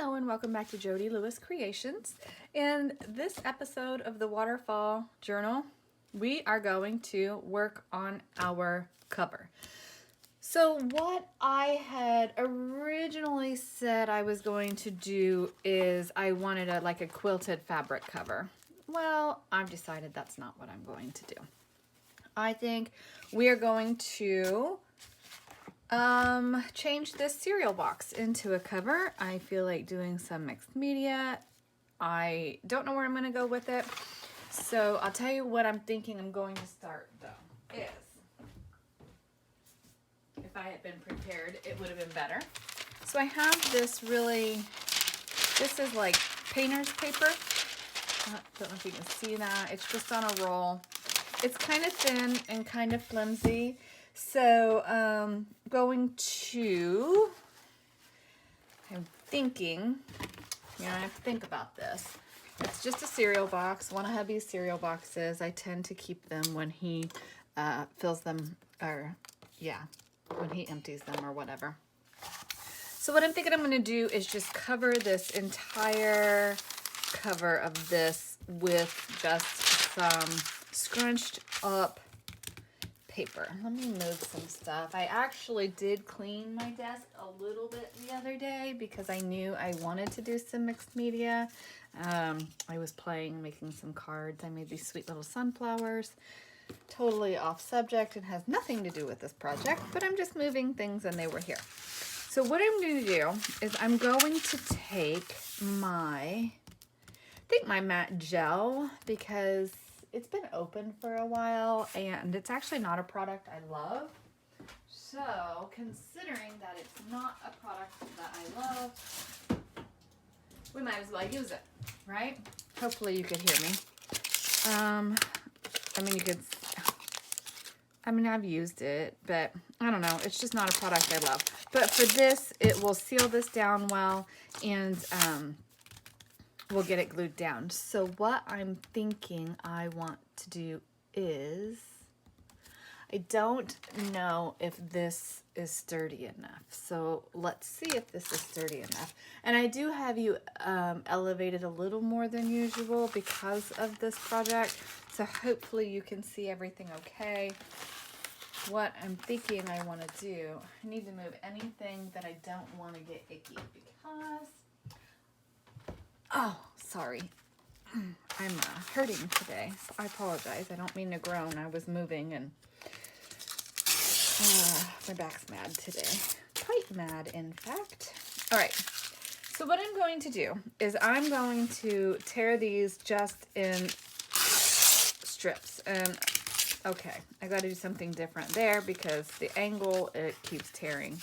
Hello and welcome back to Jody Lewis Creations. In this episode of the Waterfall Journal, we are going to work on our cover. So what I had originally said I was going to do is I wanted a quilted fabric cover. Well, I've decided that's not what I'm going to do. I think we are going to change this cereal box into a cover. I feel like doing some mixed media. I don't know where I'm going to go with it. So I'll tell you what I'm thinking I'm going to start though is, if I had been prepared, it would have been better. So I have this this is like painter's paper. I don't know if you can see that. It's just on a roll. It's kind of thin and kind of flimsy. So I'm thinking, I have to think about this. It's just a cereal box, one of hubby's cereal boxes. I tend to keep them when he fills them, when he empties them or whatever. So what I'm thinking I'm going to do is just cover this entire cover of this with just some scrunched up paper. Let me move some stuff. I actually did clean my desk a little bit the other day because I knew I wanted to do some mixed media. I was making some cards. I made these sweet little sunflowers. Totally off subject and has nothing to do with this project, but I'm just moving things and they were here. So what I'm going to do is I'm going to take my matte gel, because it's been open for a while and it's actually not a product I love. So considering that it's not a product that I love, we might as well use it, right? Hopefully you could hear me. I've used it, but I don't know. It's just not a product I love. But for this, it will seal this down well and we'll get it glued down. So what I'm thinking I want to do is, I don't know if this is sturdy enough. So let's see if this is sturdy enough. And I do have you elevated a little more than usual because of this project. So hopefully you can see everything okay. What I'm thinking I want to do, I need to move anything that I don't want to get icky because, oh, sorry. I'm hurting today. So I apologize. I don't mean to groan. I was moving and my back's mad today. Quite mad, in fact. All right. So what I'm going to do is I'm going to tear these just in strips. And okay, I got to do something different there because the angle, it keeps tearing.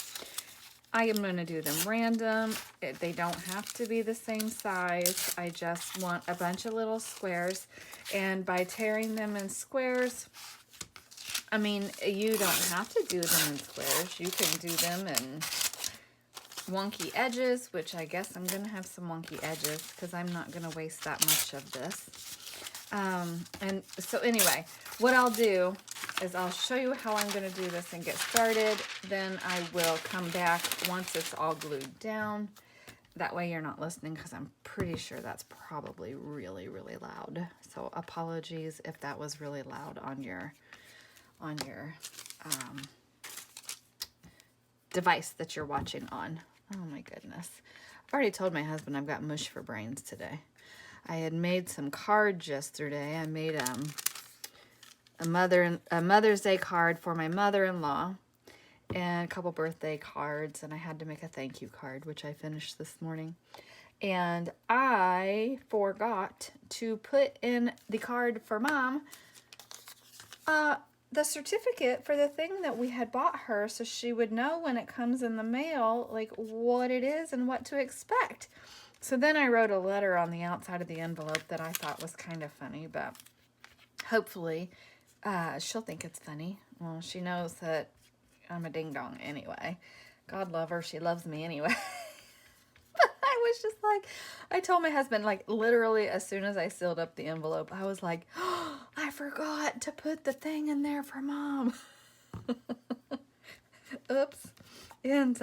I am going to do them random. They don't have to be the same size. I just want a bunch of little squares. And by tearing them in squares, I mean, you don't have to do them in squares. You can do them in wonky edges, which I guess I'm going to have some wonky edges because I'm not going to waste that much of this. And so anyway, what I'll do is I'll show you how I'm going to do this and get started. Then I will come back once it's all glued down. That way you're not listening because I'm pretty sure that's probably really, really loud. So apologies if that was really loud on your device that you're watching on. Oh my goodness. I've already told my husband I've got mush for brains today. I had made some cards yesterday. I made a Mother's Day card for my mother-in-law and a couple birthday cards, and I had to make a thank you card, which I finished this morning. And I forgot to put in the card for Mom the certificate for the thing that we had bought her, so she would know when it comes in the mail, like what it is and what to expect. So then I wrote a letter on the outside of the envelope that I thought was kind of funny, but hopefully she'll think it's funny. Well, she knows that I'm a ding-dong anyway. God love her. She loves me anyway. But I was just like, I told my husband, like literally as soon as I sealed up the envelope, I was like, oh, I forgot to put the thing in there for Mom. Oops. And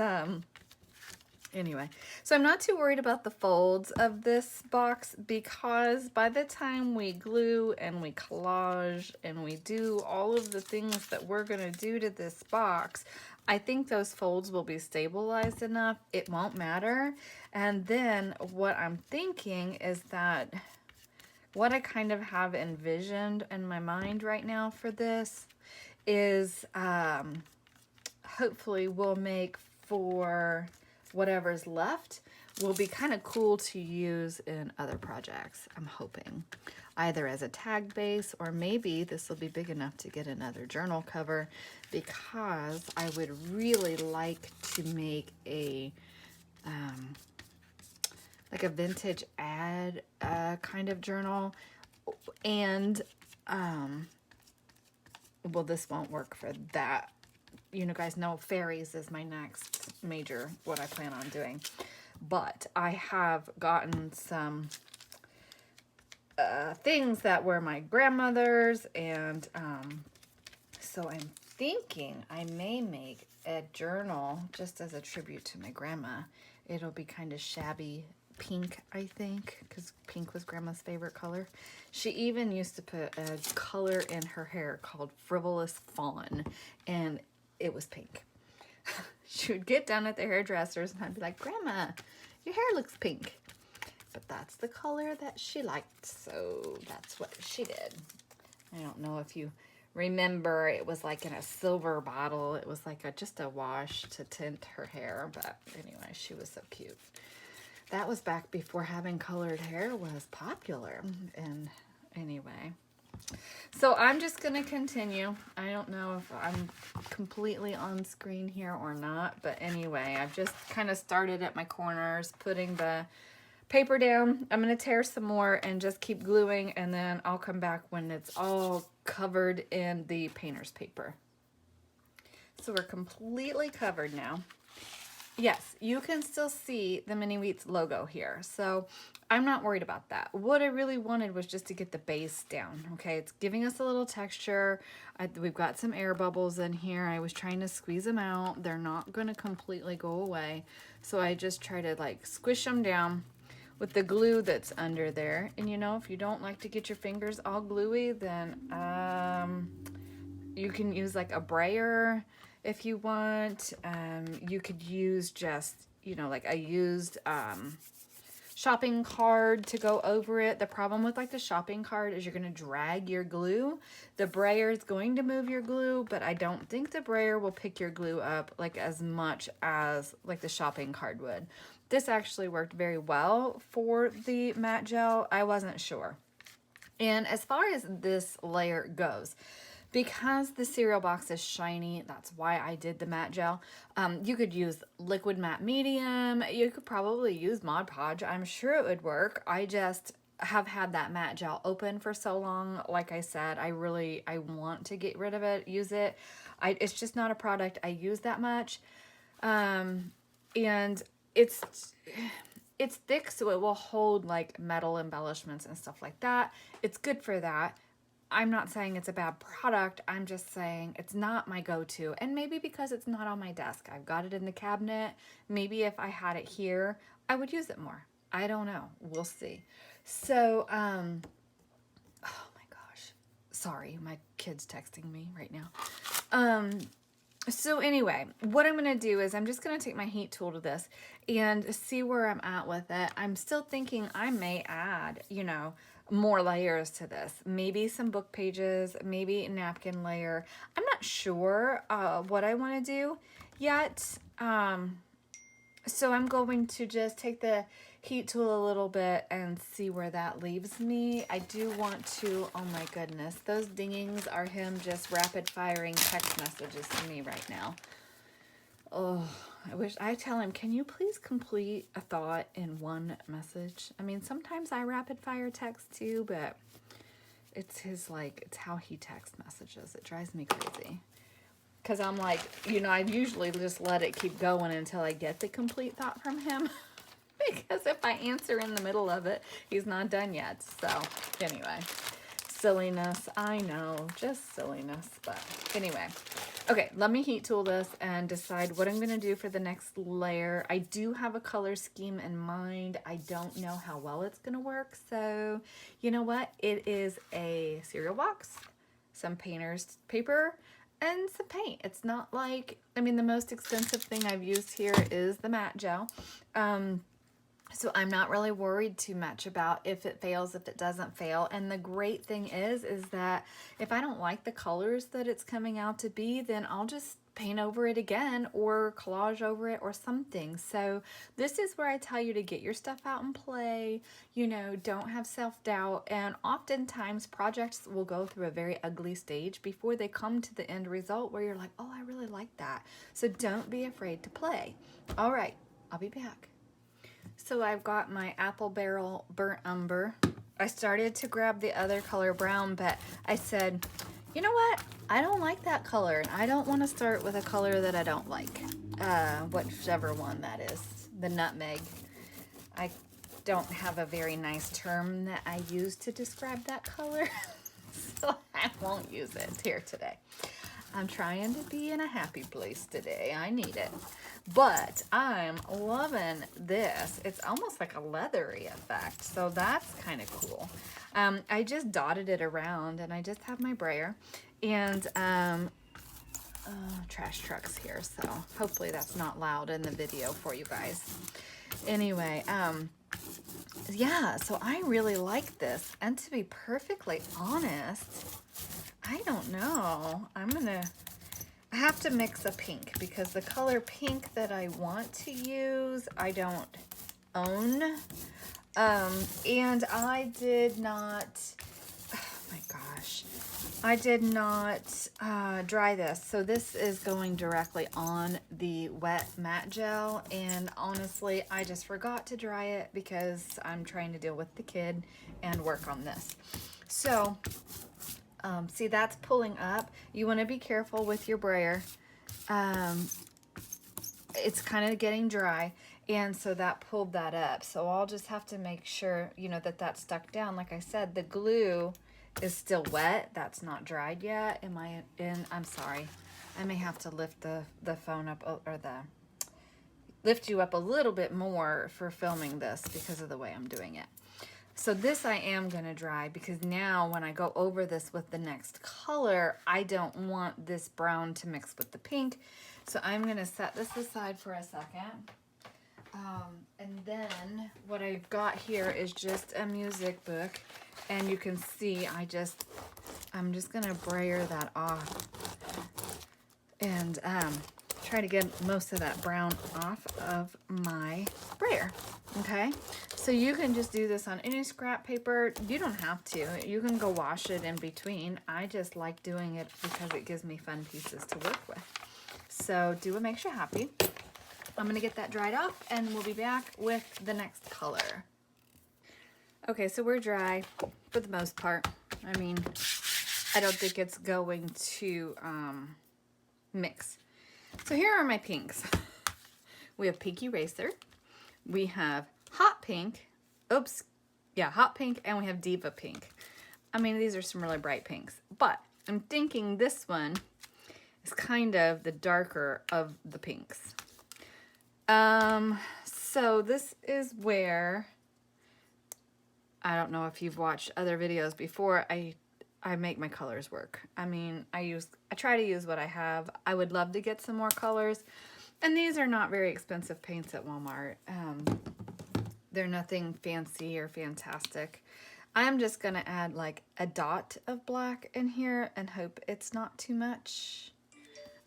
Anyway, so I'm not too worried about the folds of this box because by the time we glue and we collage and we do all of the things that we're going to do to this box, I think those folds will be stabilized enough. It won't matter. And then what I'm thinking is that what I kind of have envisioned in my mind right now for this is hopefully we'll make for whatever's left will be kind of cool to use in other projects, I'm hoping. Either as a tag base, or maybe this will be big enough to get another journal cover, because I would really like to make a like a vintage ad kind of journal. And well, this won't work for that. You know, guys know fairies is my next major, what I plan on doing. But I have gotten some things that were my grandmother's, and so I'm thinking I may make a journal just as a tribute to my grandma. It'll be kind of shabby pink, I think, because pink was grandma's favorite color. She even used to put a color in her hair called Frivolous Fawn, and it was pink. She would get down at the hairdressers and I'd be like, Grandma, your hair looks pink. But that's the color that she liked, so that's what she did. I don't know if you remember, it was like in a silver bottle. It was like just a wash to tint her hair, but anyway, she was so cute. That was back before having colored hair was popular. And anyway, so I'm just going to continue. I don't know if I'm completely on screen here or not, but anyway, I've just kind of started at my corners, putting the paper down. I'm going to tear some more and just keep gluing, and then I'll come back when it's all covered in the painter's paper. So we're completely covered now. Yes, you can still see the Mini Wheats logo here, so I'm not worried about that. What I really wanted was just to get the base down, okay? It's giving us a little texture. We've got some air bubbles in here. I was trying to squeeze them out. They're not going to completely go away, so I just try to like squish them down with the glue that's under there. And you know, if you don't like to get your fingers all gluey, then you can use like a brayer if you want. You could use just, you know, like a used shopping card to go over it. The problem with like the shopping card is you're going to drag your glue. The brayer is going to move your glue, but I don't think the brayer will pick your glue up like as much as like the shopping card would. This actually worked very well for the matte gel. I wasn't sure. And as far as this layer goes, because the cereal box is shiny, that's why I did the matte gel. You could use liquid matte medium. You could probably use Mod Podge. I'm sure it would work. I just have had that matte gel open for so long. Like I said, I want to get rid of it, use it. It's just not a product I use that much. And it's thick, so it will hold like metal embellishments and stuff like that. It's good for that. I'm not saying it's a bad product. I'm just saying it's not my go-to. And maybe because it's not on my desk. I've got it in the cabinet. Maybe if I had it here, I would use it more. I don't know. We'll see. So, oh my gosh. Sorry, my kid's texting me right now. So anyway, what I'm going to do is I'm just going to take my heat tool to this and see where I'm at with it. I'm still thinking I may add, you know, more layers to this. Maybe some book pages, maybe a napkin layer. I'm not sure what I want to do yet. So I'm going to just take the heat tool a little bit and see where that leaves me. I do want to, oh my goodness, those dingings are him just rapid firing text messages to me right now. Oh, I wish I tell him, can you please complete a thought in one message? I mean, sometimes I rapid fire text too, but it's it's how he text messages. It drives me crazy. Because I'm like, you know, I usually just let it keep going until I get the complete thought from him. Because if I answer in the middle of it, he's not done yet. So anyway, silliness. I know, just silliness. But anyway, Okay, let me heat tool this and decide what I'm going to do for the next layer. I do have a color scheme in mind. I don't know how well it's going to work. So, you know what? It is a cereal box, some painter's paper, and some paint. It's not like, I mean, the most expensive thing I've used here is the matte gel. So I'm not really worried too much about if it fails, if it doesn't fail. And the great thing is that if I don't like the colors that it's coming out to be, then I'll just paint over it again or collage over it or something. So this is where I tell you to get your stuff out and play, you know, don't have self-doubt. And oftentimes projects will go through a very ugly stage before they come to the end result where you're like, oh, I really like that. So don't be afraid to play. All right, I'll be back. So I've got my apple barrel burnt umber. I started to grab the other color brown, but I said, you know what? I don't like that color, and I don't want to start with a color that I don't like. Whichever one that is. The nutmeg. I don't have a very nice term that I use to describe that color, so I won't use it here today. I'm trying to be in a happy place today. I need it. But I'm loving this. It's almost like a leathery effect, so that's kind of cool. I just dotted it around, and I just have my brayer. And trash trucks here, so hopefully that's not loud in the video for you guys. Anyway, yeah, so I really like this. And to be perfectly honest, I don't know. I have to mix a pink because the color pink that I want to use, I don't own. And I did not, oh my gosh, I did not dry this. So this is going directly on the wet matte gel. And honestly, I just forgot to dry it because I'm trying to deal with the kid and work on this. So, see, that's pulling up. You want to be careful with your brayer. It's kind of getting dry, and so that pulled that up. So I'll just have to make sure, you know, that that's stuck down. Like I said, the glue is still wet. That's not dried yet. I'm sorry. I may have to lift the phone up, or lift you up a little bit more for filming this because of the way I'm doing it. So this I am going to dry because now when I go over this with the next color, I don't want this brown to mix with the pink. So I'm going to set this aside for a second. And then what I've got here is just a music book. And you can see I'm just going to brayer that off. And try to get most of that brown off of my brayer. Okay, so you can just do this on any scrap paper. You don't have to. You can go wash it in between. I just like doing it because it gives me fun pieces to work with. So do what makes you happy. I'm going to get that dried off, and we'll be back with the next color. Okay, so we're dry for the most part. I mean, I don't think it's going to mix. So here are my pinks. We have Pink Eraser. We have Hot Pink. Hot Pink, and we have Diva Pink. I mean, these are some really bright pinks. But I'm thinking this one is kind of the darker of the pinks. So this is where, I don't know if you've watched other videos before, I make my colors work. I mean, I try to use what I have. I would love to get some more colors. And these are not very expensive paints at Walmart. They're nothing fancy or fantastic. I'm just going to add like a dot of black in here and hope it's not too much.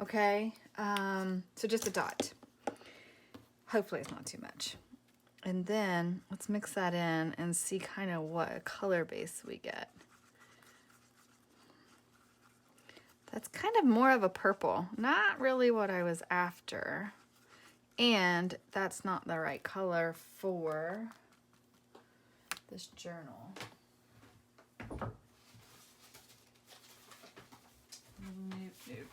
Okay, so just a dot. Hopefully it's not too much. And then let's mix that in and see kind of what color base we get. That's kind of more of a purple, not really what I was after. And that's not the right color for this journal. Nope.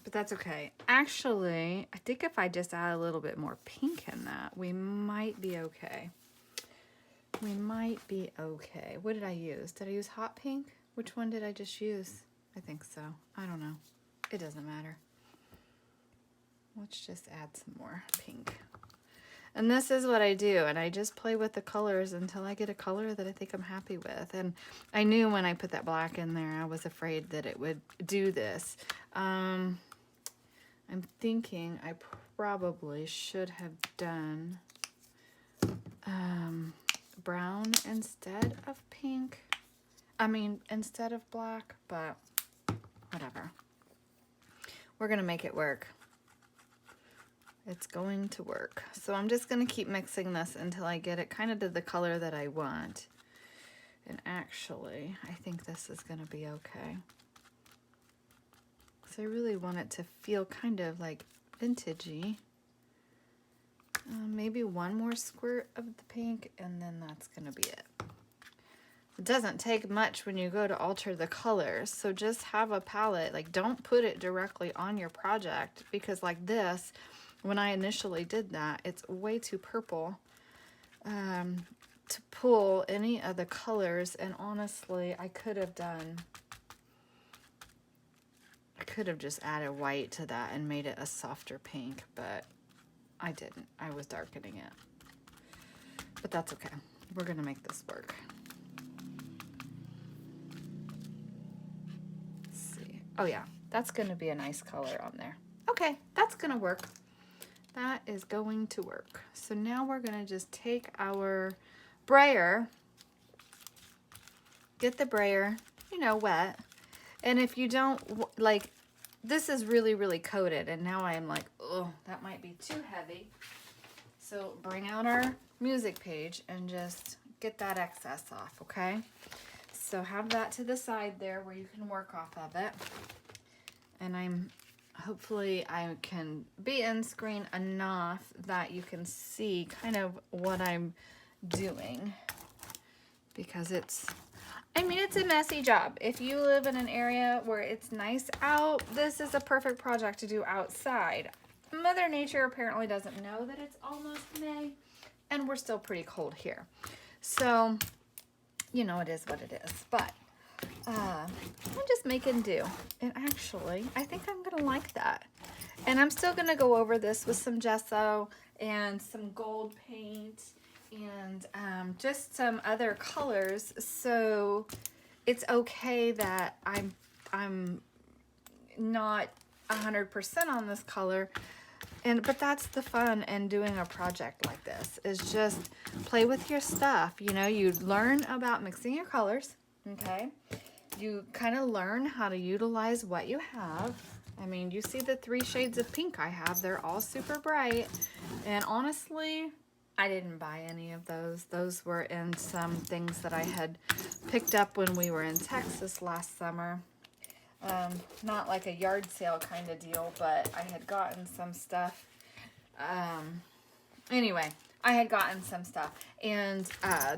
But that's okay. Actually, I think if I just add a little bit more pink in that, we might be okay. We might be okay. What did I use? Did I use hot pink? Which one did I just use? I think so. I don't know. It doesn't matter. let's just add some more pink. And this is what I do, and I just play with the colors until I get a color that I think I'm happy with. And I knew when I put that black in there, I was afraid that it would do this. I'm thinking I probably should have done brown instead of pink. I mean, instead of black, but whatever. We're gonna make it work. It's going to work. So I'm just gonna keep mixing this until I get it kind of to the color that I want. And actually, I think this is gonna be okay. So I really want it to feel kind of like vintagey. Maybe one more squirt of the pink, and then that's gonna be it. It doesn't take much when you go to alter the colors, so just have a palette. Like, don't put it directly on your project, because like this, when I initially did that, it's way too purple to pull any of the colors. And honestly, I could have just added white to that and made it a softer pink, but I didn't. I was darkening it. But that's okay. We're gonna make this work. Let's see. Oh yeah, that's gonna be a nice color on there. Okay, that's gonna work. That is going to work. So now we're gonna just take our brayer, get the brayer, you know, wet. And if you don't, like, this is really, really coated, and now I am like, oh, that might be too heavy. So bring out our music page and just get that excess off, okay? So have that to the side there where you can work off of it. And hopefully I can be in screen enough that you can see kind of what I'm doing, because it's a messy job. If you live in an area where it's nice out, this is a perfect project to do outside. Mother Nature apparently doesn't know that it's almost May, and we're still pretty cold here. So, you know, it is what it is. But I'm just making do. And actually, I think I'm gonna like that. And I'm still gonna go over this with some gesso and some gold paint and just some other colors, so it's okay that I'm not 100% on this color. But that's the fun in doing a project like this, is just play with your stuff. You know, you learn about mixing your colors, okay? You kind of learn how to utilize what you have. I mean, you see the 3 shades of pink I have. They're all super bright. And honestly, I didn't buy any of those. Those were in some things that I had picked up when we were in Texas last summer. Not like a yard sale kind of deal, but I had gotten some stuff. Anyway, I had gotten some stuff. And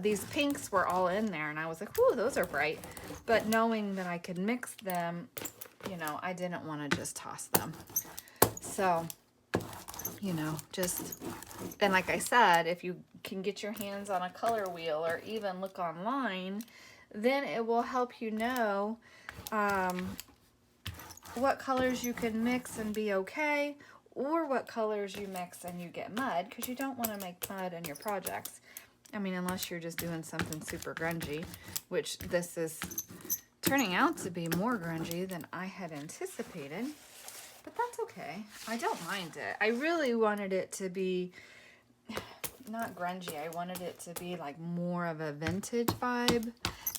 these pinks were all in there. And I was like, ooh, those are bright. But knowing that I could mix them, you know, I didn't want to just toss them. So, you know, just, and like I said, if you can get your hands on a color wheel or even look online, then it will help you know what colors you can mix and be okay, or what colors you mix and you get mud, because you don't want to make mud in your projects. I mean, unless you're just doing something super grungy, which this is turning out to be more grungy than I had anticipated. But that's okay. I don't mind it. I really wanted it to be not grungy. I wanted it to be like more of a vintage vibe.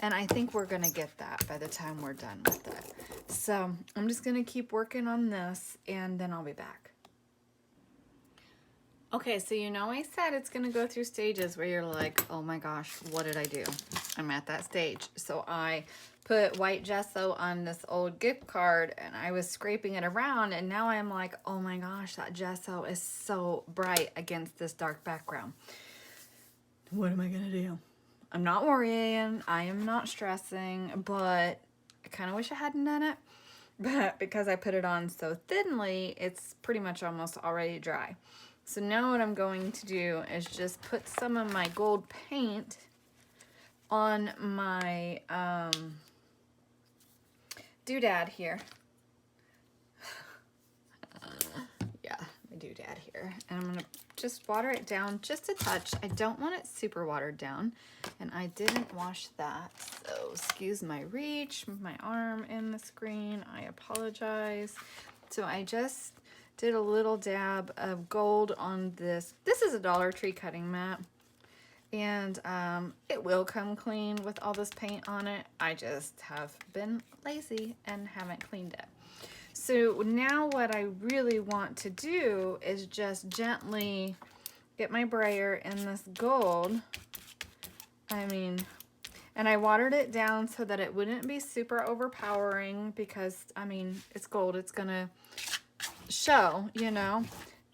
And I think we're going to get that by the time we're done with it. So I'm just going to keep working on this, and then I'll be back. Okay, so you know I said it's going to go through stages where you're like, oh my gosh, what did I do? I'm at that stage. So I put white gesso on this old gift card, and I was scraping it around, and now I'm like, oh my gosh, that gesso is so bright against this dark background. What am I going to do? I'm not worrying. I am not stressing, but I kind of wish I hadn't done it. But because I put it on so thinly, it's pretty much almost already dry. So now what I'm going to do is just put some of my gold paint on my doodad here. Yeah, doodad here. And I'm gonna just water it down just a touch. I don't want it super watered down. And I didn't wash that. So excuse my reach, my arm in the screen. I apologize. So I just did a little dab of gold on this. This is a Dollar Tree cutting mat. And it will come clean with all this paint on it. I just have been lazy and haven't cleaned it. So now what I really want to do is just gently get my brayer in this gold. And I watered it down so that it wouldn't be super overpowering because, it's gold. It's gonna show, you know.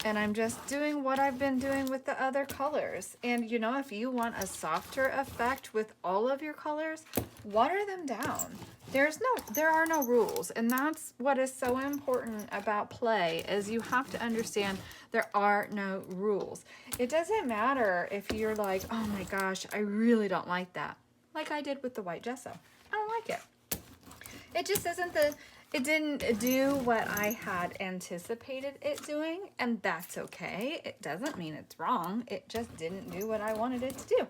And I'm just doing what I've been doing with the other colors. And you know, if you want a softer effect with all of your colors, water them down. There are no rules. And that's what is so important about play, is you have to understand there are no rules. It doesn't matter if you're like, oh my gosh, I really don't like that. Like I did with the white gesso. I don't like it. It just isn't it didn't do what I had anticipated it doing, and that's okay. It doesn't mean it's wrong. It just didn't do what I wanted it to do.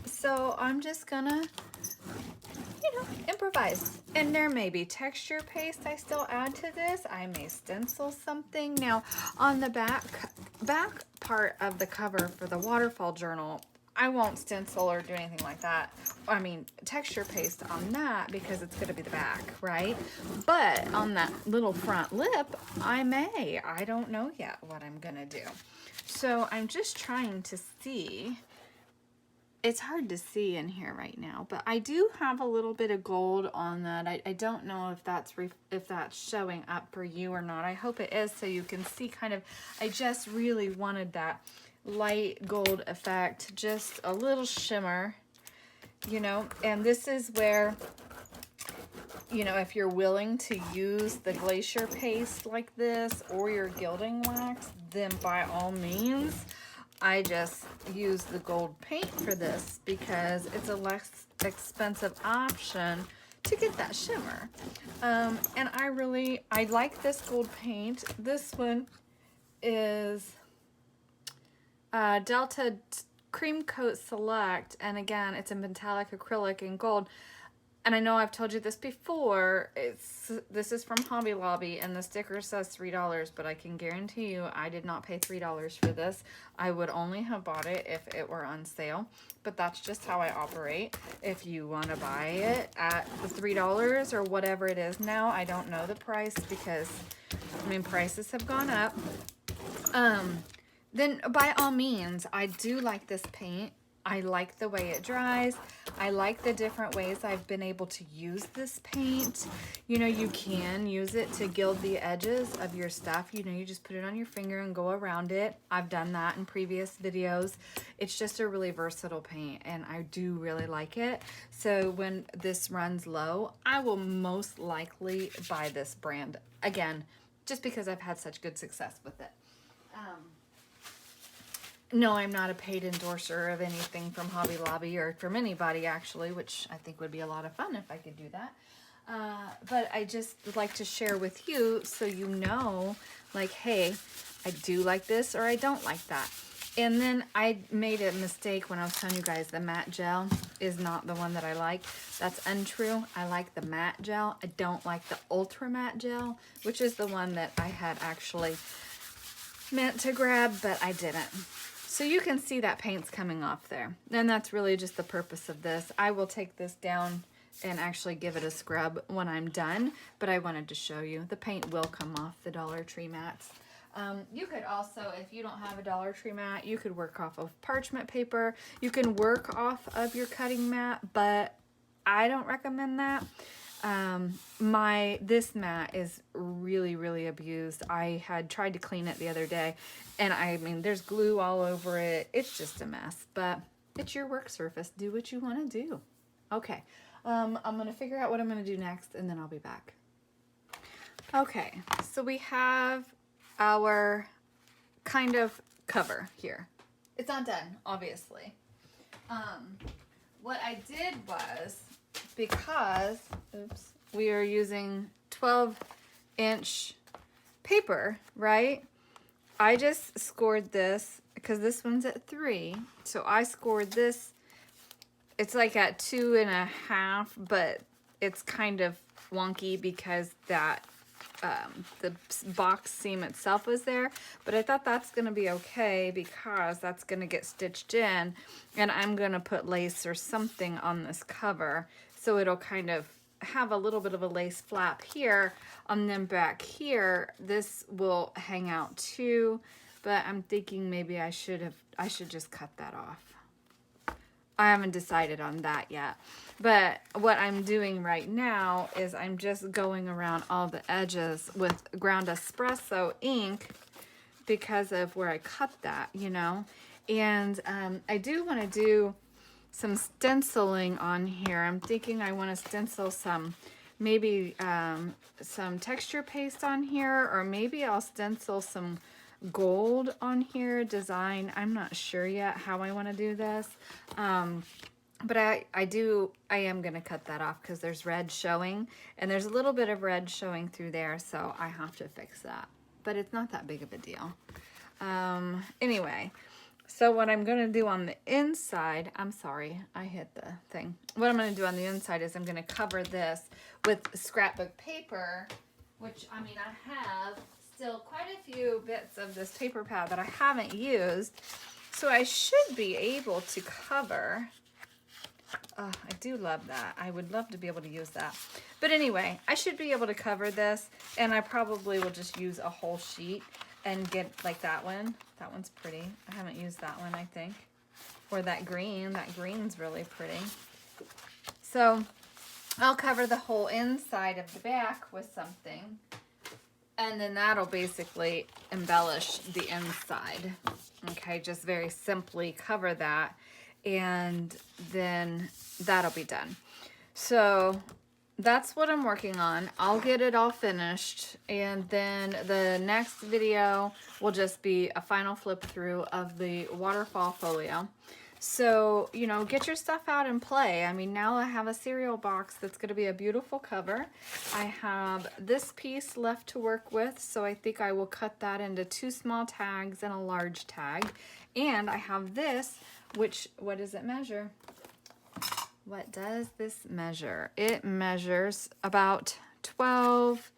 So I'm just gonna, improvise. And there may be texture paste I still add to this. I may stencil something. Now, on the back part of the cover for the Waterfall journal, I won't stencil or do anything like that. Texture paste on that because it's going to be the back, right? But on that little front lip, I may. I don't know yet what I'm going to do. So I'm just trying to see. It's hard to see in here right now, but I do have a little bit of gold on that. I don't know if that's showing up for you or not. I hope it is, so you can see kind of, I just really wanted that light gold effect, just a little shimmer, and this is where, if you're willing to use the glacier paste like this or your gilding wax, then by all means, I just use the gold paint for this because it's a less expensive option to get that shimmer. And I like this gold paint. This one is Delta Cream Coat Select, and again, it's a metallic acrylic in gold. And I know I've told you this before, this is from Hobby Lobby, and the sticker says $3, but I can guarantee you I did not pay $3 for this. I would only have bought it if it were on sale, but that's just how I operate. If you want to buy it at the $3 or whatever it is now, I don't know the price because, prices have gone up. Then by all means, I do like this paint. I like the way it dries. I like the different ways I've been able to use this paint. You can use it to gild the edges of your stuff. You just put it on your finger and go around it. I've done that in previous videos. It's just a really versatile paint, and I do really like it. So when this runs low, I will most likely buy this brand again, just because I've had such good success with it. No, I'm not a paid endorser of anything from Hobby Lobby or from anybody, actually, which I think would be a lot of fun if I could do that. But I just would like to share with you so you know, like, hey, I do like this or I don't like that. And then I made a mistake when I was telling you guys the matte gel is not the one that I like. That's untrue. I like the matte gel. I don't like the ultra matte gel, which is the one that I had actually meant to grab, but I didn't. So you can see that paint's coming off there. And that's really just the purpose of this. I will take this down and actually give it a scrub when I'm done, but I wanted to show you. The paint will come off the Dollar Tree mats. You could also, if you don't have a Dollar Tree mat, you could work off of parchment paper. You can work off of your cutting mat, but I don't recommend that. This mat is really abused. I had tried to clean it the other day, and there's glue all over it. It's just a mess, but it's your work surface. Do what you want to do. Okay. I'm going to figure out what I'm going to do next, and then I'll be back. Okay. So we have our kind of cover here. It's not done, obviously. What I did was, because, we are using 12-inch paper, right? I just scored this because this one's at 3. So I scored this. It's like at 2.5, but it's kind of wonky because that the box seam itself was there. But I thought that's going to be okay because that's going to get stitched in, and I'm going to put lace or something on this cover so it'll kind of have a little bit of a lace flap here, and then back here this will hang out too. But I'm thinking maybe I should just cut that off. I haven't decided on that yet. But what I'm doing right now is I'm just going around all the edges with ground espresso ink because of where I cut that, you know. And I do want to do some stenciling on here. I'm thinking I want to stencil some, maybe some texture paste on here, or maybe I'll stencil some gold on here design. I'm not sure yet how I want to do this. But I am going to cut that off because there's red showing, and there's a little bit of red showing through there, so I have to fix that. But it's not that big of a deal. Anyway, so what I'm going to do on the inside, I'm sorry, I hit the thing. What I'm going to do on the inside is I'm going to cover this with scrapbook paper, which, I mean, I have still quite a few bits of this paper pad that I haven't used. So I should be able to cover. Oh, I do love that. I would love to be able to use that. But anyway, I should be able to cover this, and I probably will just use a whole sheet and get like that one. That one's pretty. I haven't used that one, I think. Or that green. That green's really pretty. So I'll cover the whole inside of the back with something, and then that'll basically embellish the inside. Okay, just very simply cover that, and then that'll be done. So that's what I'm working on. I'll get it all finished, and then the next video will just be a final flip through of the waterfall folio. So, you know, get your stuff out and play. I mean, now I have a cereal box that's going to be a beautiful cover. I have this piece left to work with, so I think I will cut that into 2 small tags and a large tag. And I have this, which, what does it measure? What does this measure? It measures about 12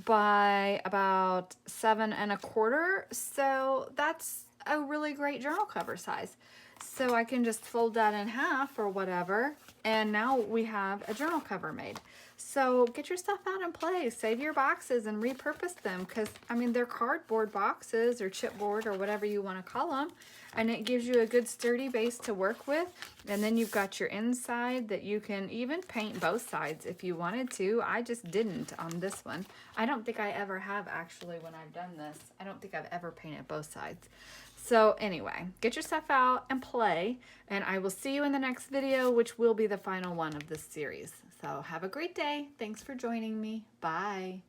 by about 7 1/4. So that's a really great journal cover size. So I can just fold that in half or whatever, and now we have a journal cover made. So get your stuff out and play. Save your boxes and repurpose them, because, I mean, they're cardboard boxes or chipboard or whatever you want to call them, and it gives you a good sturdy base to work with. And then you've got your inside that you can even paint both sides if you wanted to. I just didn't on this one. I don't think I ever have, actually, when I've done this. I don't think I've ever painted both sides. So anyway, get your stuff out and play, and I will see you in the next video, which will be the final one of this series. So have a great day. Thanks for joining me. Bye.